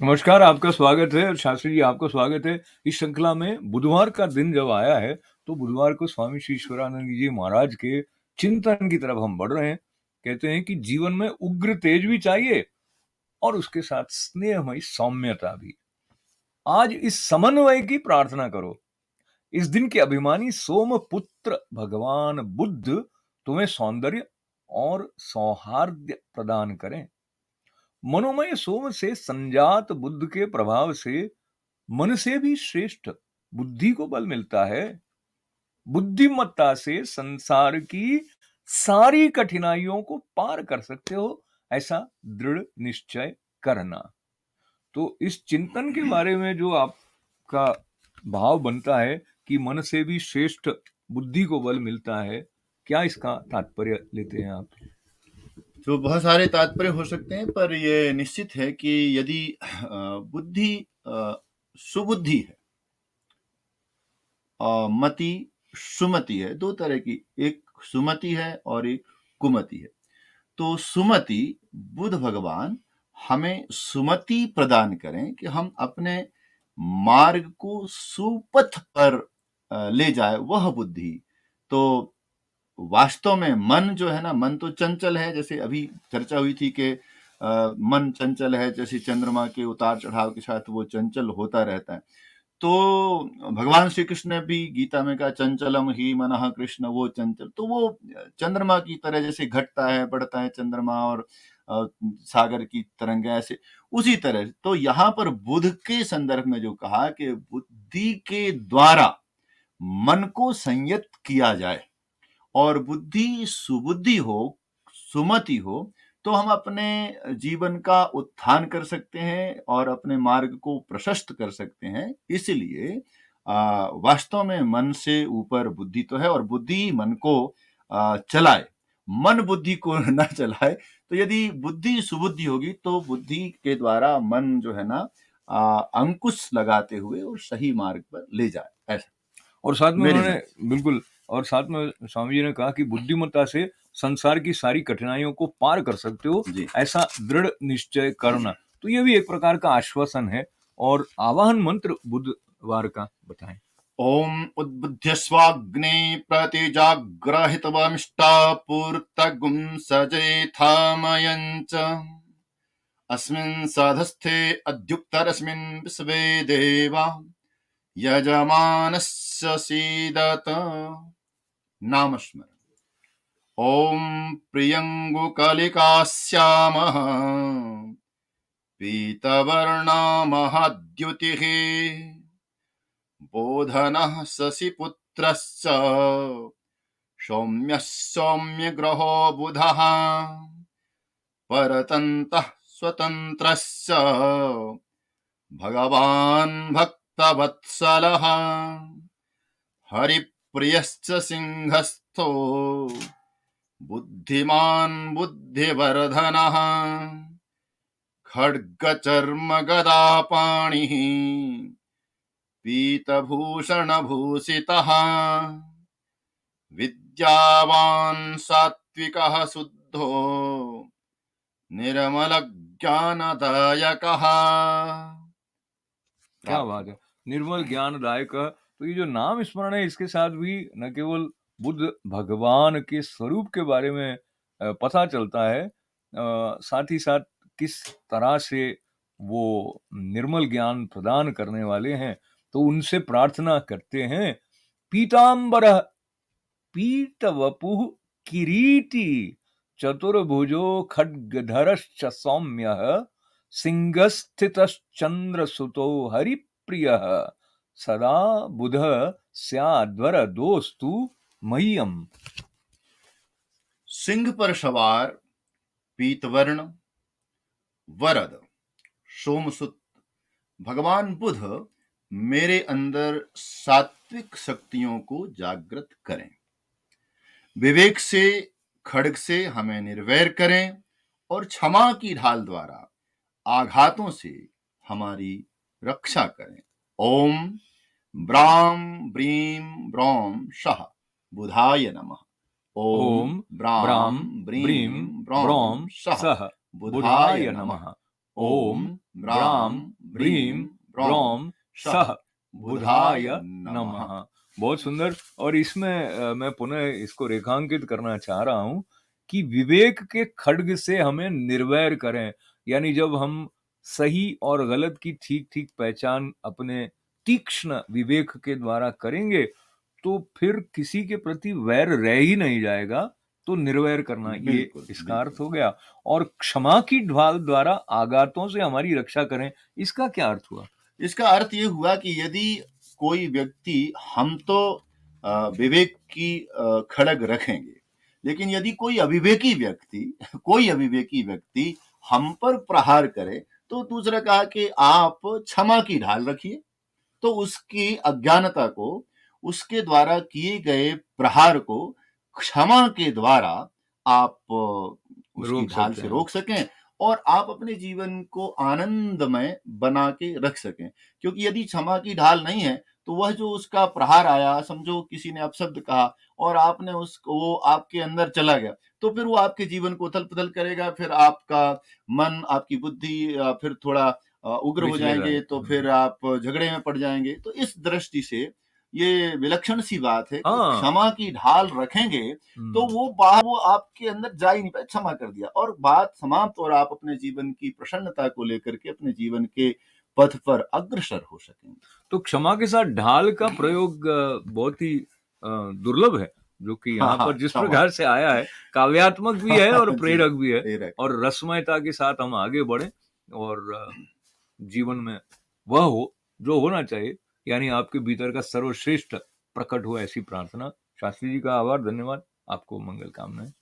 नमस्कार, आपका स्वागत है और शास्त्री जी आपका स्वागत है। इस श्रृंखला में बुधवार का दिन जब आया है, तो बुधवार को स्वामी श्री ईश्वरानंद जी महाराज के चिंतन की तरफ हम बढ़ रहे हैं। कहते हैं कि जीवन में उग्र तेज भी चाहिए और उसके साथ स्नेहमयी सौम्यता भी। आज इस समन्वय की प्रार्थना करो। इस दिन के अभिमानी सोमपुत्र भगवान बुद्ध तुम्हें सौंदर्य और सौहार्द्य प्रदान करें। मनोमय सोम से संजात बुद्ध के प्रभाव से मन से भी श्रेष्ठ बुद्धि को बल मिलता है। बुद्धिमत्ता से संसार की सारी कठिनाइयों को पार कर सकते हो, ऐसा दृढ़ निश्चय करना। तो इस चिंतन के बारे में जो आपका भाव बनता है कि मन से भी श्रेष्ठ बुद्धि को बल मिलता है, क्या इसका तात्पर्य लेते हैं आप? तो बहुत सारे तात्पर्य हो सकते हैं, पर ये निश्चित है कि यदि बुद्धि सुबुद्धि है और मति सुमति है, दो तरह की, एक सुमति है और एक कुमति है। तो सुमति बुद्ध भगवान हमें सुमति प्रदान करें कि हम अपने मार्ग को सुपथ पर ले जाए, वह बुद्धि। तो वास्तव में मन जो है ना, मन तो चंचल है, जैसे अभी चर्चा हुई थी कि मन चंचल है, जैसे चंद्रमा के उतार चढ़ाव के साथ वो चंचल होता रहता है। तो भगवान श्री कृष्ण ने भी गीता में कहा, चंचलम ही मनः कृष्ण, वो चंचल। तो वो चंद्रमा की तरह जैसे घटता है बढ़ता है चंद्रमा, और सागर की तरंगें ऐसे, उसी तरह। तो यहाँ पर बुद्ध के संदर्भ में जो कहा कि बुद्धि के द्वारा मन को संयत किया जाए और बुद्धि सुबुद्धि हो, सुमति हो, तो हम अपने जीवन का उत्थान कर सकते हैं और अपने मार्ग को प्रशस्त कर सकते हैं। इसलिए वास्तव में मन से ऊपर बुद्धि तो है, और बुद्धि मन को चलाए, मन बुद्धि को न चलाए। तो यदि बुद्धि सुबुद्धि होगी तो बुद्धि के द्वारा मन जो है ना अंकुश लगाते हुए और सही मार्ग पर ले जाए, ऐसा। और साथ में मेरी उन्होंने समझ। बिल्कुल, और साथ में स्वामी जी ने कहा कि बुद्धिमत्ता से संसार की सारी कठिनाइयों को पार कर सकते हो, जी। ऐसा दृढ़ निश्चय करना। तो ये भी एक प्रकार का आश्वासन है। और आवाहन मंत्र बुधवार का बताएं। ओम उद्बुध्यस्वाग्ने प्रतिजाग्रहितवमिष्टापूर्तगुं सजेथामयञ्च अस्मिन् साधस्थे अद्युक्तरस्मिन् विश्वे देवा यजमानस्य सीदत। नामस्मरण। ओम प्रियंगुकलिकाश्यामः पीतवर्णमहाद्युतिः बोधनः शशिपुत्रश्च सौम्यः सौम्यग्रहो बुधः परतन्तः स्वतन्त्रश्च भगवान् भक्तवत्सलः हरिप्रियश्च सिंहस्थो बुद्धिमान् बुद्धिवर्धनः खड्गचर्मगदापाणिः पीतभूषणभूषितः विद्यावान् सात्विकः शुद्धो निर्मलज्ञानदायकः। क्या बात है, निर्मल ज्ञानदायक। तो ये जो नाम स्मरण है, इसके साथ भी न केवल बुद्ध भगवान के स्वरूप के बारे में पता चलता है, साथ ही साथ किस तरह से वो निर्मल ज्ञान प्रदान करने वाले हैं। तो उनसे प्रार्थना करते हैं, पीतांबर पीतवपुः किरीटी चतुर्भुजो खड्गधरश्च सौम्यः सिंहस्थितश्चंद्रसुतो हरिप्रियः सदा बुध स्याद्वरदोस्तु मह्यम। सिंह पर सवार पीतवर्ण वरद सोमसुत भगवान बुध मेरे अंदर सात्विक शक्तियों को जागृत करें, विवेक से खड्ग से हमें निर्वैर करें और क्षमा की ढाल द्वारा आघातों से हमारी रक्षा करें। ओम ब्राम ब्रीम ब्रौम सह बुधाय नमः। Om Om Bram Bram brim brim ब्रौम ब्रौम सह सह बुधाय बुधाय नमः। नमः। Om Om Bram Bram brim ब्रौम सह बुधाय नमः। बहुत सुंदर। और इसमें मैं पुनः इसको रेखांकित करना चाह रहा हूं कि विवेक के खड्ग से हमें निर्वैर करें, यानी जब हम सही और गलत की ठीक ठीक पहचान अपने तीक्ष्ण विवेक के द्वारा करेंगे तो फिर किसी के प्रति वैर रह ही नहीं जाएगा। तो निर्वैर करना, ये बिल्कुल, इसका अर्थ बिल्कुल। हो गया। और क्षमा की ढाल द्वारा आघातों से हमारी रक्षा करें, इसका क्या अर्थ हुआ? इसका अर्थ ये हुआ कि यदि कोई व्यक्ति, हम तो विवेक की खड़ग रखेंगे, लेकिन यदि कोई अविवेकी व्यक्ति हम पर प्रहार करे, तो दूसरा कहा कि आप क्षमा की ढाल रखिए। तो उसकी अज्ञानता को, उसके द्वारा किए गए प्रहार को क्षमा के द्वारा आप उसकी ढाल से रोक सकें और आप अपने जीवन को आनंदमय बना के रख सकें। क्योंकि यदि क्षमा की ढाल नहीं है, तो वह जो उसका प्रहार आया, समझो किसी ने अपशब्द कहा और आपने वो आपके अंदर चला गया, तो फिर वो आपके जीवन को उथल-पुथल करेगा। फिर आपका मन, आपकी बुद्धि फिर थोड़ा उग्र हो जाएंगे, तो फिर आप झगड़े में पड़ जाएंगे। तो इस दृष्टि से ये विलक्षण सी बात है कि क्षमा की ढाल रखेंगे तो वो बाहर, वो आपके अंदर जा ही नहीं पाए। क्षमा कर दिया और बात समाप्त, और आप अपने जीवन की प्रसन्नता को लेकर के अपने जीवन के पथ पर अग्रसर हो सकेंगे। तो क्षमा के साथ ढाल का प्रयोग बहुत ही दुर्लभ है, जो कि यहाँ पर जिस प्रकार से आया है, काव्यात्मक भी है और प्रेरक भी है, और रसमयता के साथ हम आगे बढ़े और जीवन में वह हो जो होना चाहिए, यानी आपके भीतर का सर्वश्रेष्ठ प्रकट हो, ऐसी प्रार्थना। शास्त्री जी का आभार, धन्यवाद, आपको मंगल कामनाएं।